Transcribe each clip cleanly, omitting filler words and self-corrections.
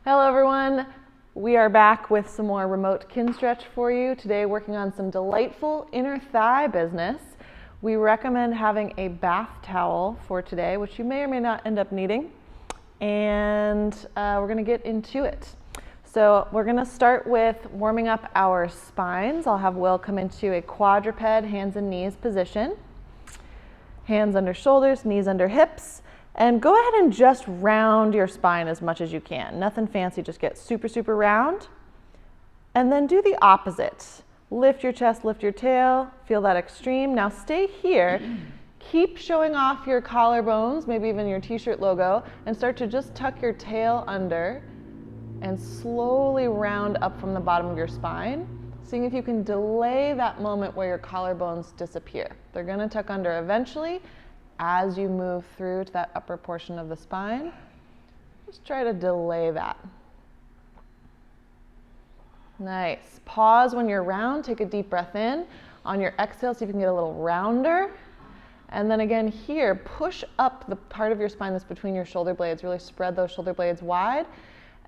Hello everyone, we are back with some more remote Kinstretch for you. Today working on some delightful inner thigh business. We recommend having a bath towel for today, which you may or may not end up needing. And we're gonna get into it. So we're gonna start with warming up our spines. I'll have Will come into a quadruped hands and knees position. Hands under shoulders, knees under hips. And go ahead and just round your spine as much as you can. Nothing fancy, just get super, super round. And then do the opposite. Lift your chest, lift your tail, feel that extreme. Now stay here. Keep showing off your collarbones, maybe even your t-shirt logo, and start to just tuck your tail under and slowly round up from the bottom of your spine, seeing if you can delay that moment where your collarbones disappear. They're gonna tuck under eventually. As you move through to that upper portion of the spine, just try to delay that. Nice. Pause when you're round, take a deep breath in. On your exhale, see if you can get a little rounder. And then again here, push up the part of your spine that's between your shoulder blades. Really spread those shoulder blades wide.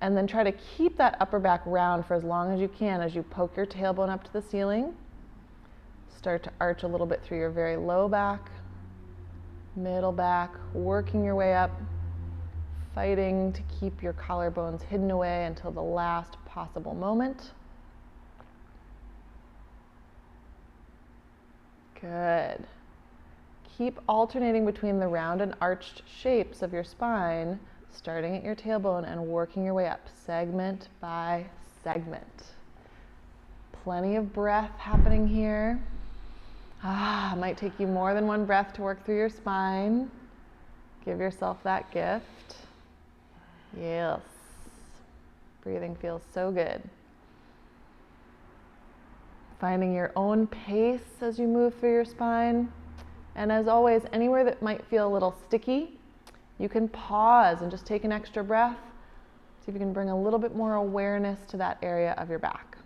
And then try to keep that upper back round for as long as you can as you poke your tailbone up to the ceiling. Start to arch a little bit through your very low back. Middle back, working your way up, fighting to keep your collarbones hidden away until the last possible moment. Good. Keep alternating between the round and arched shapes of your spine, starting at your tailbone and working your way up, segment by segment. Plenty of breath happening here. Might take you more than one breath to work through your spine. Give yourself that gift. Yes. Breathing feels so good. Finding your own pace as you move through your spine. And as always, anywhere that might feel a little sticky, you can pause and just take an extra breath. See if you can bring a little bit more awareness to that area of your back.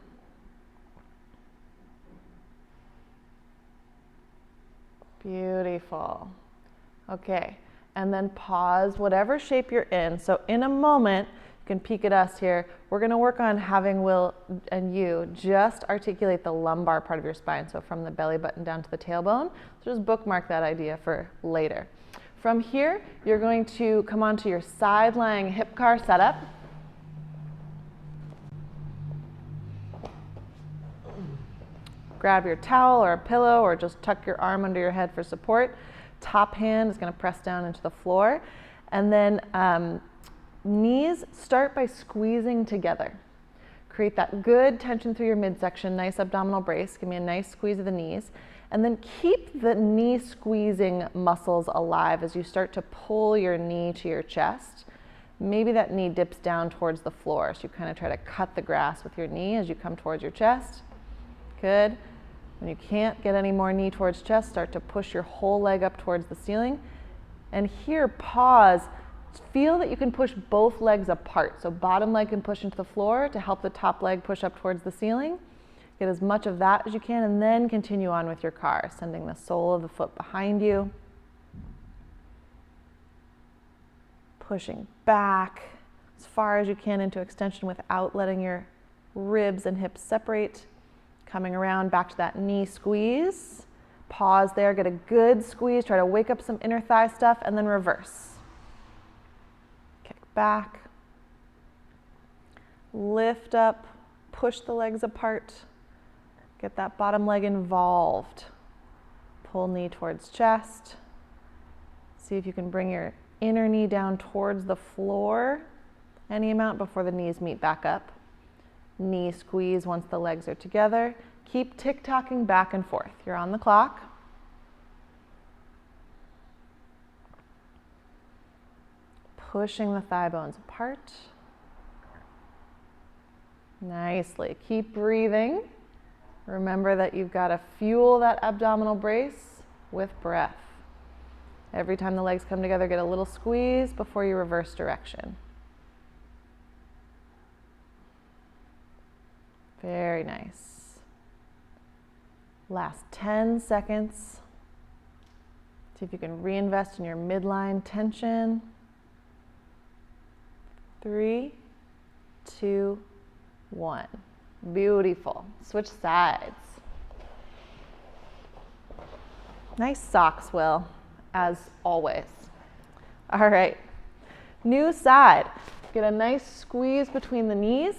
Beautiful. Okay, and then pause whatever shape you're in. So in a moment, you can peek at us here. We're gonna work on having Will and you just articulate the lumbar part of your spine. So from the belly button down to the tailbone. So just bookmark that idea for later. From here, you're going to come onto your side lying hip car setup. Grab your towel or a pillow or just tuck your arm under your head for support. Top hand is going to press down into the floor. And then knees start by squeezing together. Create that good tension through your midsection, nice abdominal brace. Give me a nice squeeze of the knees. And then keep the knee squeezing muscles alive as you start to pull your knee to your chest. Maybe that knee dips down towards the floor. So you kind of try to cut the grass with your knee as you come towards your chest. Good. When you can't get any more knee towards chest, start to push your whole leg up towards the ceiling. And here, pause. Feel that you can push both legs apart. So bottom leg can push into the floor to help the top leg push up towards the ceiling. Get as much of that as you can and then continue on with your car, sending the sole of the foot behind you. Pushing back as far as you can into extension without letting your ribs and hips separate. Coming around back to that knee squeeze. Pause there, get a good squeeze, try to wake up some inner thigh stuff, and then reverse. Kick back. Lift up, push the legs apart. Get that bottom leg involved. Pull knee towards chest. See if you can bring your inner knee down towards the floor, any amount before the knees meet back up. Knee squeeze once the legs are together. Keep tick-tocking back and forth. You're on the clock. Pushing the thigh bones apart. Nicely. Keep breathing. Remember that you've got to fuel that abdominal brace with breath. Every time the legs come together, get a little squeeze before you reverse direction. Very nice. Last 10 seconds. See if you can reinvest in your midline tension. 3, 2, 1. Beautiful. Switch sides. Nice socks, Will, as always. All right, new side. Get a nice squeeze between the knees.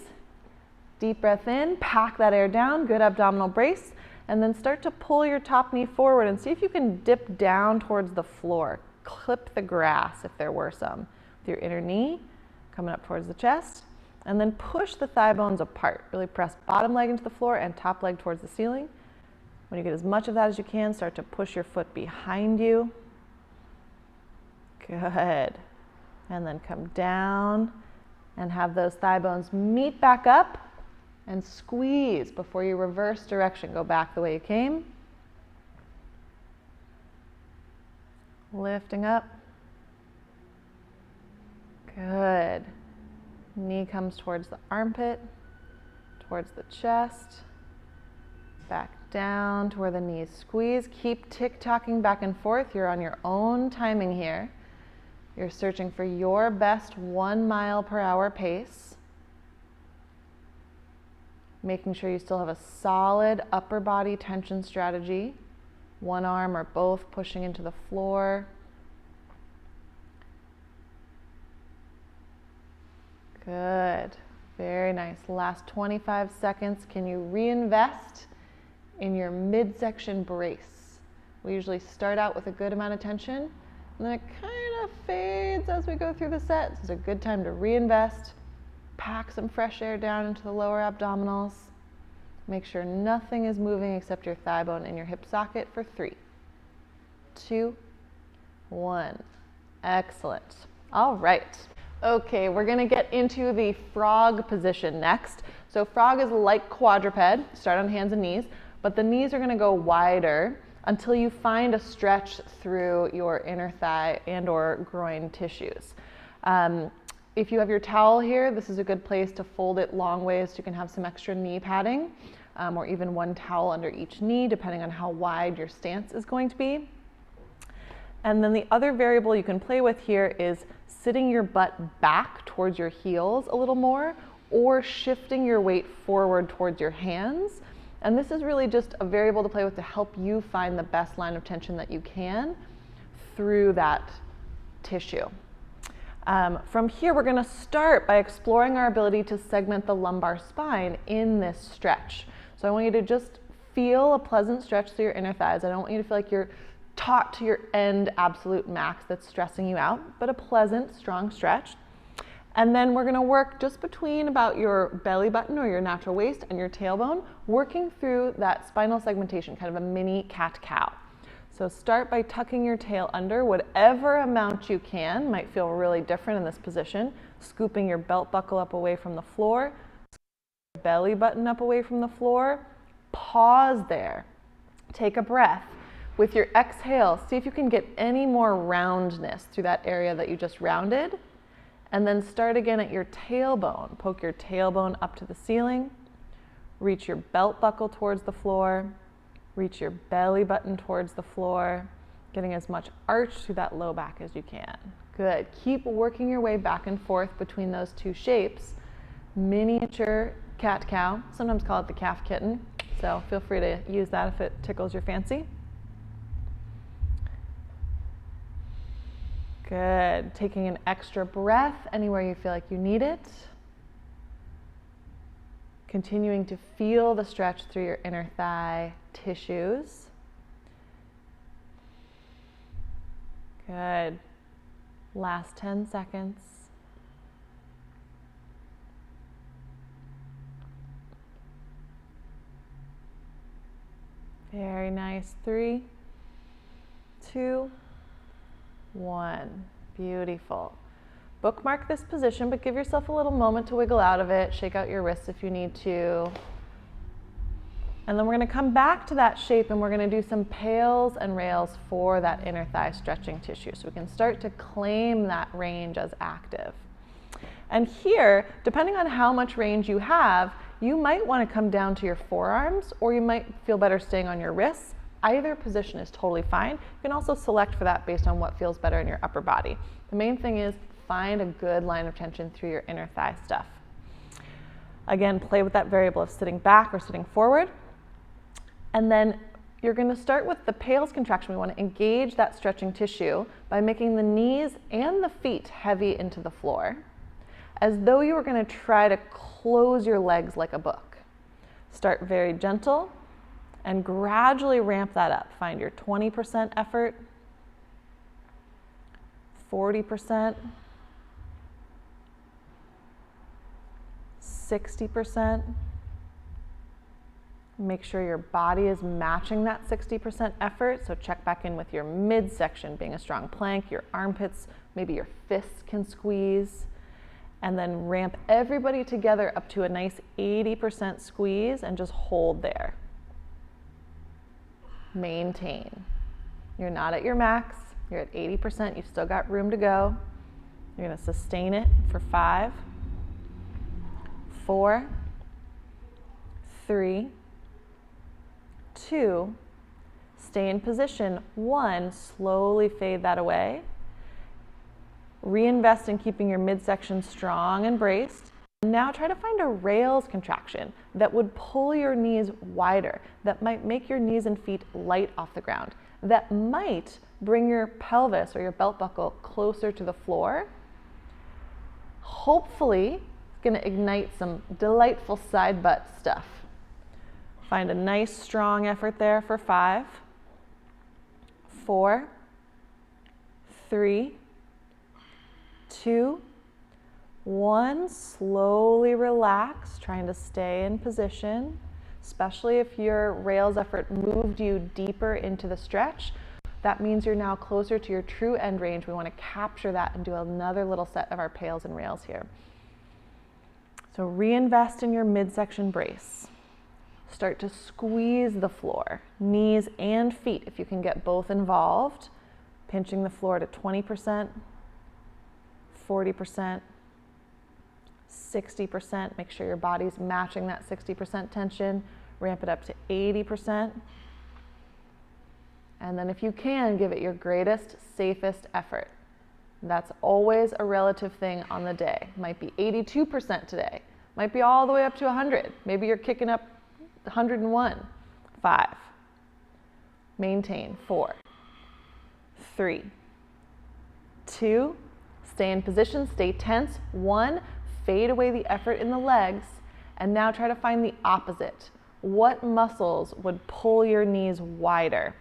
Deep breath in, pack that air down, good abdominal brace, and then start to pull your top knee forward and see if you can dip down towards the floor. Clip the grass if there were some. With your inner knee coming up towards the chest, and then push the thigh bones apart. Really press bottom leg into the floor and top leg towards the ceiling. When you get as much of that as you can, start to push your foot behind you. Good. And then come down and have those thigh bones meet back up and squeeze before you reverse direction. Go back the way you came. Lifting up. Good. Knee comes towards the armpit, towards the chest, back down to where the knees squeeze. Keep tick-tocking back and forth. You're on your own timing here. You're searching for your best 1 mile per hour pace. Making sure you still have a solid upper body tension strategy. One arm or both pushing into the floor. Good. Very nice. Last 25 seconds. Can you reinvest in your midsection brace? We usually start out with a good amount of tension, and then it kind of fades as we go through the set. So it's a good time to reinvest. Pack some fresh air down into the lower abdominals. Make sure nothing is moving except your thigh bone and your hip socket for 3, 2, 1. Excellent. All right. Okay, we're gonna get into the frog position next. So frog is like quadruped, start on hands and knees, but the knees are gonna go wider until you find a stretch through your inner thigh and or groin tissues. If you have your towel here, this is a good place to fold it long ways so you can have some extra knee padding, or even one towel under each knee, depending on how wide your stance is going to be. And then the other variable you can play with here is sitting your butt back towards your heels a little more, or shifting your weight forward towards your hands. And this is really just a variable to play with to help you find the best line of tension that you can through that tissue. From here, we're gonna start by exploring our ability to segment the lumbar spine in this stretch. So I want you to just feel a pleasant stretch through your inner thighs. I don't want you to feel like you're taut to your end absolute max that's stressing you out, but a pleasant, strong stretch. And then we're gonna work just between about your belly button or your natural waist and your tailbone, working through that spinal segmentation, kind of a mini cat-cow. So start by tucking your tail under whatever amount you can. Might feel really different in this position. Scooping your belt buckle up away from the floor, belly button up away from the floor. Pause there. Take a breath. With your exhale, see if you can get any more roundness through that area that you just rounded. And then start again at your tailbone. Poke your tailbone up to the ceiling. Reach your belt buckle towards the floor. Reach your belly button towards the floor. Getting as much arch through that low back as you can. Good. Keep working your way back and forth between those two shapes. Miniature cat-cow. Sometimes call it the calf kitten. So feel free to use that if it tickles your fancy. Good. Taking an extra breath anywhere you feel like you need it. Continuing to feel the stretch through your inner thigh tissues. Good. Last 10 seconds. Very nice. 3, 2, 1. Beautiful. Bookmark this position, but give yourself a little moment to wiggle out of it. Shake out your wrists if you need to. And then we're going to come back to that shape and we're going to do some pails and rails for that inner thigh stretching tissue. So we can start to claim that range as active. And here, depending on how much range you have, you might want to come down to your forearms, or you might feel better staying on your wrists. Either position is totally fine. You can also select for that based on what feels better in your upper body. The main thing is find a good line of tension through your inner thigh stuff. Again, play with that variable of sitting back or sitting forward. And then you're going to start with the pales contraction. We want to engage that stretching tissue by making the knees and the feet heavy into the floor, as though you were going to try to close your legs like a book. Start very gentle and gradually ramp that up. Find your 20% effort, 40%, 60%. Make sure your body is matching that 60% effort. So check back in with your midsection being a strong plank, your armpits, maybe your fists can squeeze. And then ramp everybody together up to a nice 80% squeeze and just hold there. Maintain. You're not at your max. You're at 80%. You've still got room to go. You're going to sustain it for 5, 4, 3, 2, stay in position. 1, slowly fade that away. Reinvest in keeping your midsection strong and braced. Now try to find a rails contraction that would pull your knees wider, that might make your knees and feet light off the ground, that might bring your pelvis or your belt buckle closer to the floor. Hopefully, it's going to ignite some delightful side butt stuff. Find a nice strong effort there for 5, 4, 3, 2, 1. Slowly relax, trying to stay in position, especially if your rails effort moved you deeper into the stretch. That means you're now closer to your true end range. We want to capture that and do another little set of our pales and rails here. So reinvest in your midsection brace. Start to squeeze the floor, knees and feet, if you can get both involved, pinching the floor to 20%, 40%, 60%. Make sure your body's matching that 60% tension. Ramp it up to 80%. And then if you can, give it your greatest, safest effort. That's always a relative thing on the day. Might be 82% today. Might be all the way up to 100. Maybe you're kicking up 101. 5. Maintain. 4, 3, 2, stay in position, stay tense. 1, fade away the effort in the legs. And now try to find the opposite. What muscles would pull your knees wider?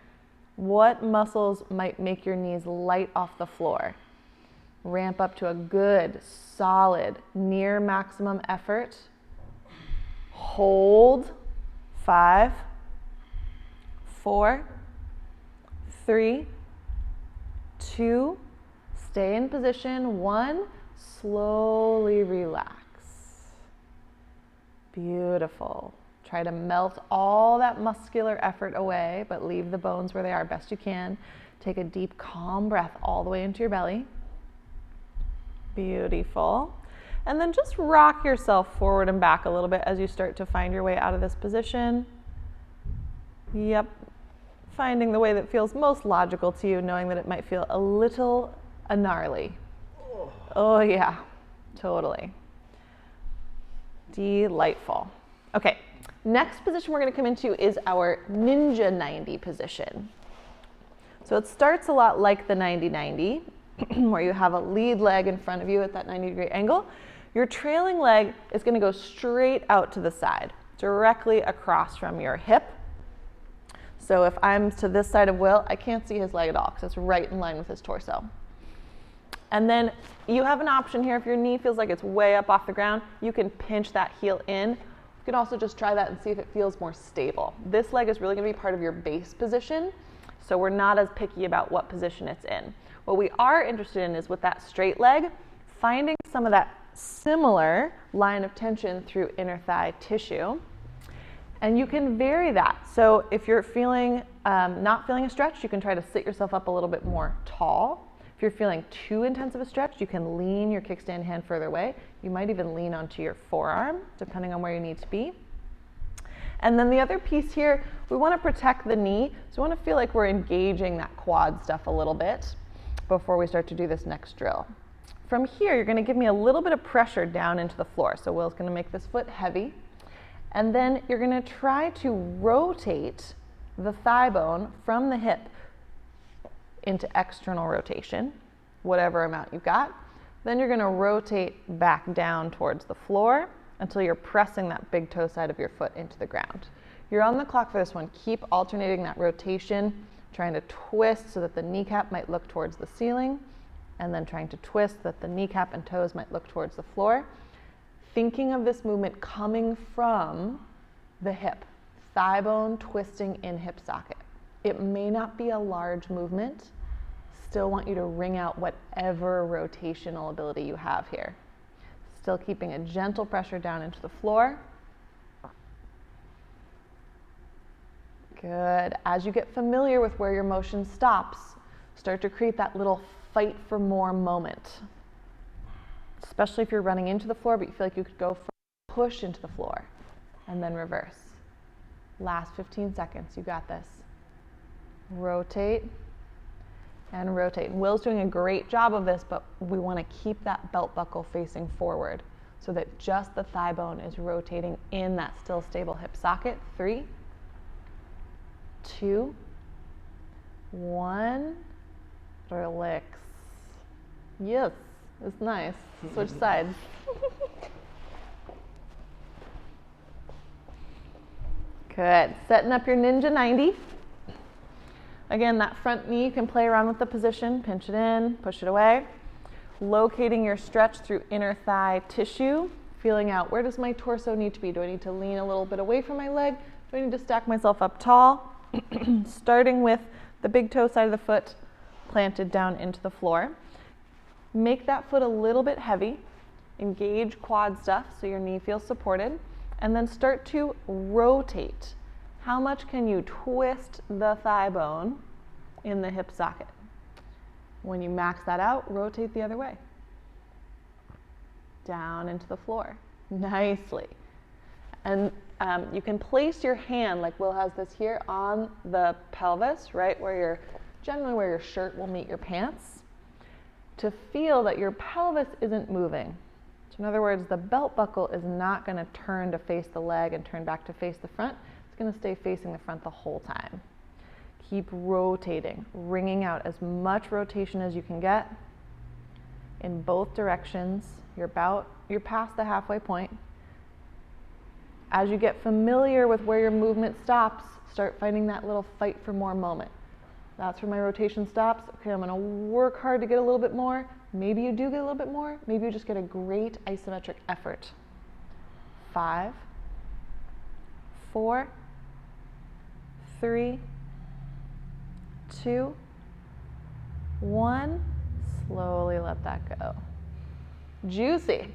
What muscles might make your knees light off the floor? Ramp up to a good, solid, near maximum effort. Hold. 5, 4, 3, 2, stay in position. 1, slowly relax. Beautiful. Try to melt all that muscular effort away, but leave the bones where they are best you can. Take a deep, calm breath all the way into your belly. Beautiful. And then just rock yourself forward and back a little bit as you start to find your way out of this position. Yep. Finding the way that feels most logical to you, knowing that it might feel a little gnarly. Oh yeah, totally. Delightful. Okay, next position we're going to come into is our ninja 90 position. So it starts a lot like the 90-90, where you have a lead leg in front of you at that 90-degree angle. Your trailing leg is going to go straight out to the side, directly across from your hip. So if I'm to this side of Will, I can't see his leg at all because it's right in line with his torso. And then you have an option here. If your knee feels like it's way up off the ground, you can pinch that heel in. You can also just try that and see if it feels more stable. This leg is really going to be part of your base position, so we're not as picky about what position it's in. What we are interested in is with that straight leg, finding some of that similar line of tension through inner thigh tissue. And you can vary that. So if you're feeling not feeling a stretch, you can try to sit yourself up a little bit more tall. If you're feeling too intense of a stretch, you can lean your kickstand hand further away. You might even lean onto your forearm, depending on where you need to be. And then the other piece here, we want to protect the knee. So we want to feel like we're engaging that quad stuff a little bit before we start to do this next drill. from here, you're gonna give me a little bit of pressure down into the floor. So Will's gonna make this foot heavy. And then you're gonna try to rotate the thigh bone from the hip into external rotation, whatever amount you've got. Then you're gonna rotate back down towards the floor until you're pressing that big toe side of your foot into the ground. You're on the clock for this one. Keep alternating that rotation, trying to twist so that the kneecap might look towards the ceiling, and then trying to twist so that the kneecap and toes might look towards the floor. Thinking of this movement coming from the hip, thigh bone twisting in hip socket. It may not be a large movement. Still want you to wring out whatever rotational ability you have here. Still keeping a gentle pressure down into the floor. Good. As you get familiar with where your motion stops, start to create that little fight for more moment. Especially if you're running into the floor, but you feel like you could go push into the floor and then reverse. Last 15 seconds, you got this. Rotate and rotate. And Will's doing a great job of this, but we want to keep that belt buckle facing forward so that just the thigh bone is rotating in that still stable hip socket. 3, 2, 1. Relax. Yes, it's nice. Switch sides. Good. Setting up your Ninja 90. Again, that front knee, you can play around with the position. Pinch it in, push it away. Locating your stretch through inner thigh tissue. Feeling out, where does my torso need to be? Do I need to lean a little bit away from my leg? Do I need to stack myself up tall? Starting with the big toe side of the foot planted down into the floor. Make that foot a little bit heavy. Engage quad stuff so your knee feels supported. And then start to rotate. How much can you twist the thigh bone in the hip socket? When you max that out, rotate the other way. Down into the floor. Nicely. And you can place your hand, like Will has this here, on the pelvis, right, generally where your shirt will meet your pants, to feel that your pelvis isn't moving. So in other words, the belt buckle is not going to turn to face the leg and turn back to face the front. It's going to stay facing the front the whole time. Keep rotating, wringing out as much rotation as you can get in both directions. You're past the halfway point. As you get familiar with where your movement stops, start finding that little fight for more moment. That's where my rotation stops. Okay, I'm gonna work hard to get a little bit more. Maybe you do get a little bit more. Maybe you just get a great isometric effort. 5, 4, 3, 2, 1. Slowly let that go. Juicy.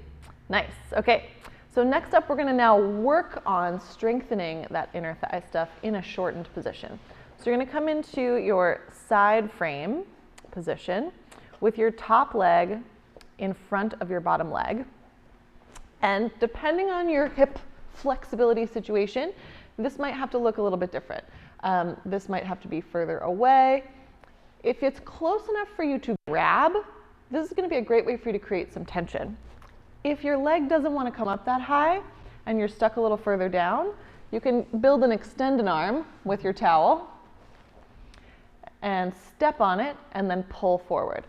Nice. Okay. So next up, we're going to now work on strengthening that inner thigh stuff in a shortened position. So you're going to come into your side frame position with your top leg in front of your bottom leg. And depending on your hip flexibility situation, this might have to look a little bit different. This might have to be further away. If it's close enough for you to grab, this is going to be a great way for you to create some tension. If your leg doesn't want to come up that high and you're stuck a little further down, you can build an extended arm with your towel and step on it and then pull forward.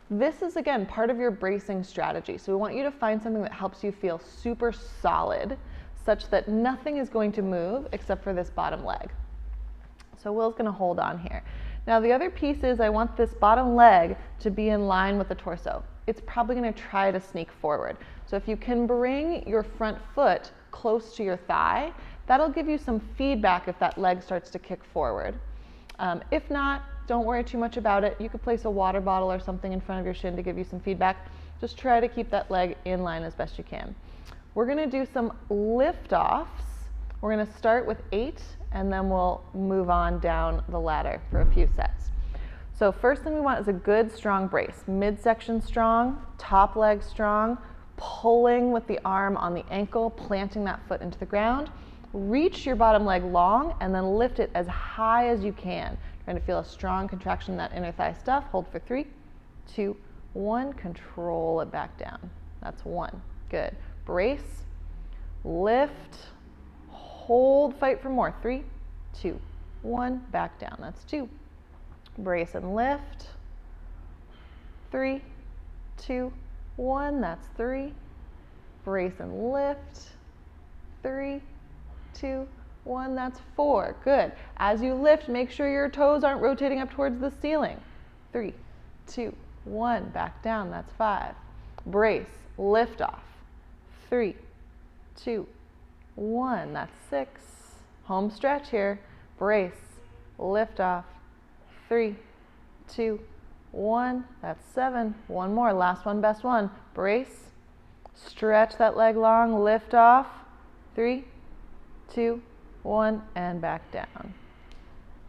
This is, again, part of your bracing strategy. So we want you to find something that helps you feel super solid, such that nothing is going to move except for this bottom leg. So Will's going to hold on here. Now the other piece is I want this bottom leg to be in line with the torso. It's probably going to try to sneak forward. So if you can bring your front foot close to your thigh, that'll give you some feedback if that leg starts to kick forward. If not, don't worry too much about it. You could place a water bottle or something in front of your shin to give you some feedback. Just try to keep that leg in line as best you can. We're going to do some lift-offs. We're going to start with 8, and then we'll move on down the ladder for a few sets. So first thing we want is a good strong brace. Midsection strong, top leg strong, pulling with the arm on the ankle, planting that foot into the ground. Reach your bottom leg long and then lift it as high as you can. Trying to feel a strong contraction in that inner thigh stuff. Hold for 3, 2, 1, control it back down. That's 1. Good. Brace, lift, hold, fight for more. 3, 2, 1, back down. That's 2. Brace and lift. 3, 2, 1, that's 3. Brace and lift. 3, 2, 1, that's 4. Good. As you lift, make sure your toes aren't rotating up towards the ceiling. 3, 2, 1, back down. That's 5. Brace, lift off. 3, 2, 1, that's 6. Home stretch here. Brace, lift off. 3, 2, 1, that's 7. One more, last one, best one. Brace, stretch that leg long, lift off. 3, 2, 1, and back down.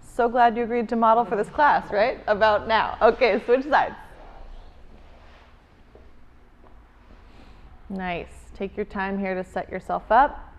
So glad you agreed to model for this class, right? About now. Okay, switch sides. Nice. Take your time here to set yourself up.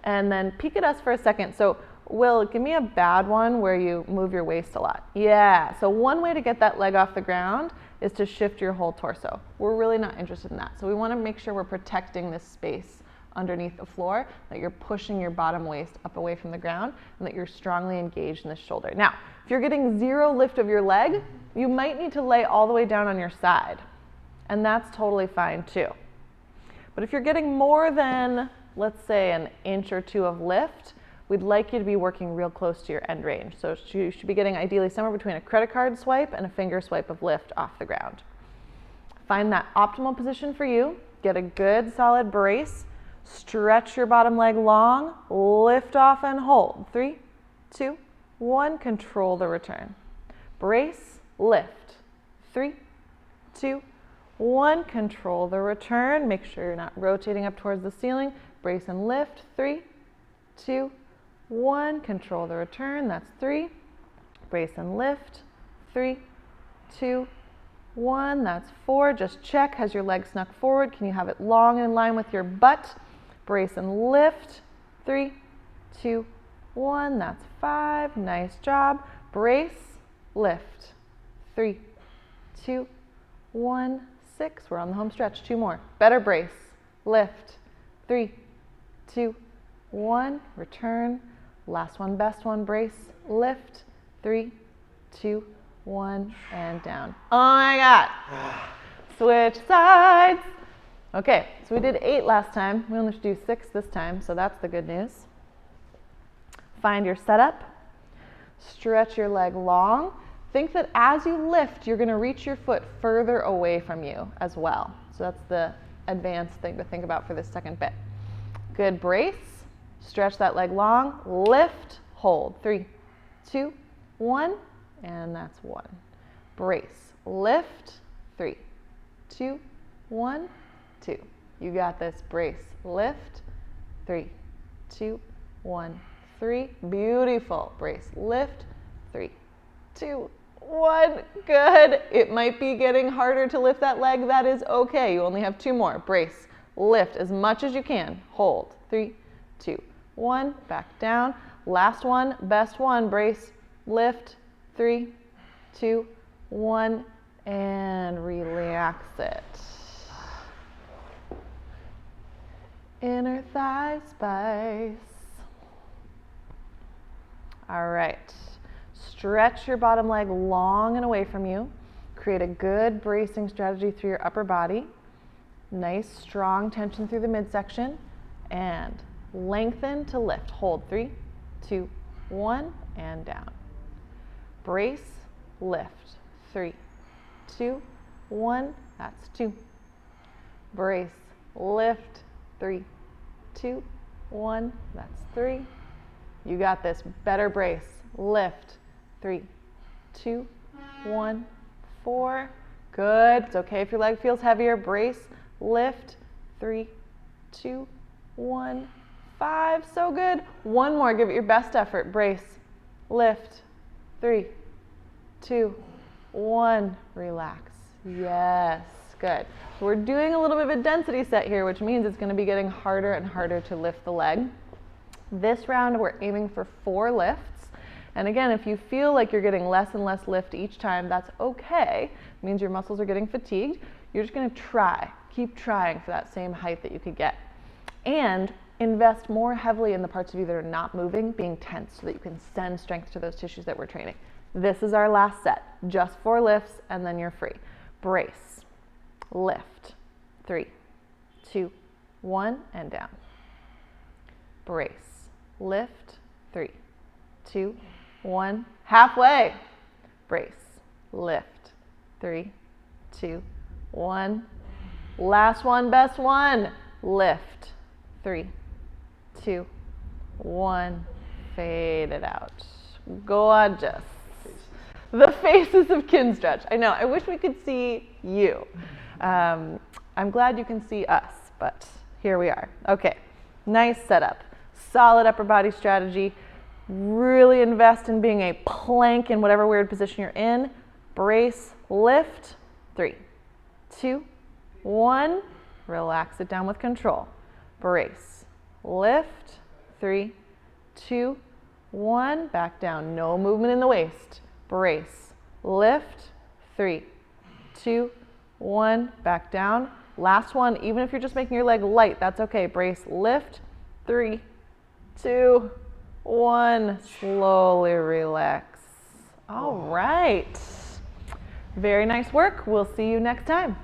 And then peek at us for a second. So Will, give me a bad one where you move your waist a lot. Yeah, so one way to get that leg off the ground is to shift your whole torso. We're really not interested in that. So we want to make sure we're protecting this space underneath the floor, that you're pushing your bottom waist up away from the ground, and that you're strongly engaged in the shoulder. Now, if you're getting 0 lift of your leg, you might need to lay all the way down on your side, and that's totally fine too. But if you're getting more than, let's say, an inch or 2 of lift, we'd like you to be working real close to your end range. So you should be getting ideally somewhere between a credit card swipe and a finger swipe of lift off the ground. Find that optimal position for you. Get a good solid brace. Stretch your bottom leg long, lift off and hold. 3, 2, 1, control the return. Brace, lift. 3, 2, 1, control the return. Make sure you're not rotating up towards the ceiling. Brace and lift. 3, 2, 1, control the return. That's 3. Brace and lift. 3, 2, 1, that's 4. Just check, has your leg snuck forward? Can you have it long and in line with your butt? Brace and lift. 3, 2, 1, that's 5. Nice job. Brace, lift. 3, 2, 1, 6. We're on the home stretch. 2 more. Better brace. Lift. 3, 2, 1. Return. Last one, best one. Brace, lift. 3, 2, 1, and down. Oh my God. Switch sides. Okay, so we did 8 last time. We only should do 6 this time, so that's the good news. Find your setup. Stretch your leg long. Think that as you lift, you're going to reach your foot further away from you as well. So that's the advanced thing to think about for this second bit. Good brace. Stretch that leg long. Lift, hold. 3, 2, 1, and that's 1. Brace, lift. 3, 2, 1, 2. You got this. Brace, lift. 3, 2, 1, 3. Beautiful. Brace, lift. 3, 2, 1. Good. It might be getting harder to lift that leg. That is okay. You only have 2 more. Brace, lift as much as you can. Hold. 3, 2, 1. Back down. Last one. Best one. Brace, lift. 3, 2, 1. And relax it. Inner thigh spice. All right. Stretch your bottom leg long and away from you. Create a good bracing strategy through your upper body. Nice, strong tension through the midsection. And lengthen to lift. Hold. 3, 2, 1, and down. Brace, lift. 3, 2, 1. That's 2. Brace, lift. 3, 2, 1. That's 3. You got this. Better brace. Lift. 3, 2, 1, 4. Good. It's okay if your leg feels heavier. Brace, lift. 3, 2, 1, 5. So good. One more. Give it your best effort. Brace, lift. 3, 2, 1. Relax. Yes. Good. So we're doing a little bit of a density set here, which means it's going to be getting harder and harder to lift the leg. This round, we're aiming for 4 lifts. And again, if you feel like you're getting less and less lift each time, that's okay. It means your muscles are getting fatigued. You're just going to try. Keep trying for that same height that you could get. And invest more heavily in the parts of you that are not moving, being tense, so that you can send strength to those tissues that we're training. This is our last set, just 4 lifts, and then you're free. Brace, lift, 3, 2, 1, and down. Brace, lift, 3, 2, 1, halfway. Brace, lift, 3, 2, 1. Last one, best one. Lift, 3, 2, 1. Fade it out. Gorgeous. The faces of Kinstretch. I know, I wish we could see you. I'm glad you can see us, but here we are. Okay, nice setup. Solid upper body strategy. Really invest in being a plank in whatever weird position you're in. Brace, lift, 3, 2, 1. Relax it down with control. Brace, lift, 3, 2, 1. Back down, no movement in the waist. Brace, lift, 3, 2, 1. Back down. Last one, even if you're just making your leg light, that's okay. Brace, lift, 3, 2, 1. Slowly relax. All right. Very nice work. We'll see you next time.